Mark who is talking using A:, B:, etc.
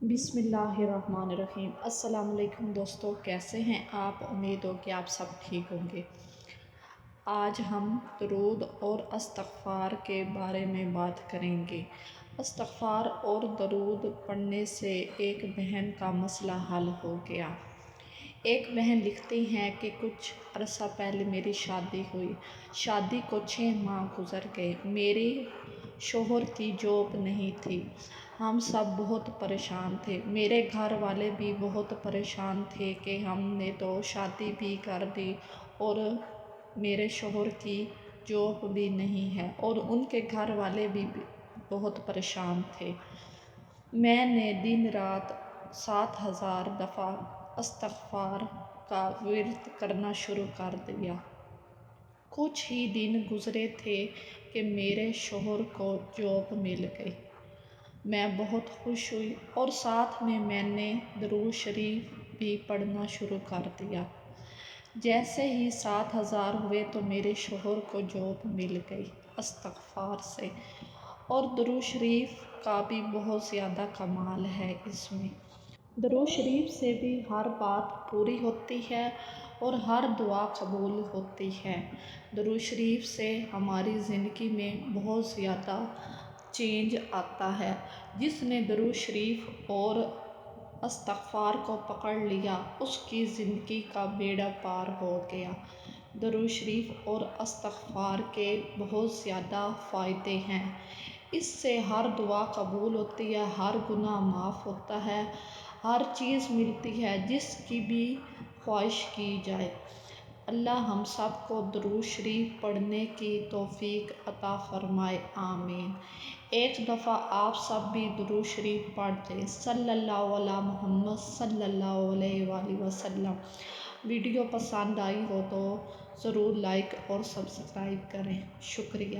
A: بسم اللہ الرحمن الرحیم۔ السلام علیکم دوستو، کیسے ہیں آپ؟ امید ہو کہ آپ سب ٹھیک ہوں گے۔ آج ہم درود اور استغفار کے بارے میں بات کریں گے۔ استغفار اور درود پڑھنے سے ایک بہن کا مسئلہ حل ہو گیا۔ ایک بہن لکھتی ہیں کہ کچھ عرصہ پہلے میری شادی ہوئی۔ شادی کو 6 ماہ گزر گئے۔ میری شوہر کی جاب نہیں تھی۔ ہم سب بہت پریشان تھے۔ میرے گھر والے بھی بہت پریشان تھے کہ ہم نے تو شادی بھی کر دی اور میرے شوہر کی جاب بھی نہیں ہے، اور ان کے گھر والے بھی بہت پریشان تھے۔ میں نے دن رات 7000 دفعہ استغفار کا ورد کرنا شروع کر دیا۔ کچھ ہی دن گزرے تھے کہ میرے شوہر کو جاب مل گئی۔ میں بہت خوش ہوئی اور ساتھ میں نے درود شریف بھی پڑھنا شروع کر دیا۔ جیسے ہی 7000 ہوئے تو میرے شوہر کو جاب مل گئی استغفار سے۔ اور درود شریف کا بھی بہت زیادہ کمال ہے اس میں۔ درود شریف سے بھی ہر بات پوری ہوتی ہے اور ہر دعا قبول ہوتی ہے۔ درود شریف سے ہماری زندگی میں بہت زیادہ چینج آتا ہے۔ جس نے درود شریف اور استغفار کو پکڑ لیا، اس کی زندگی کا بیڑا پار ہو گیا۔ درود شریف اور استغفار کے بہت زیادہ فائدے ہیں۔ اس سے ہر دعا قبول ہوتی ہے، ہر گناہ معاف ہوتا ہے، ہر چیز ملتی ہے جس کی بھی خواہش کی جائے۔ اللہ ہم سب کو درود شریف پڑھنے کی توفیق عطا فرمائے، آمین۔ ایک دفعہ آپ سب بھی درود شریف پڑھ دیں۔ صلی اللہ علی محمد صلی اللہ علیہ وآلہ وسلم۔ ویڈیو پسند آئی ہو تو ضرور لائک اور سبسکرائب کریں۔ شکریہ۔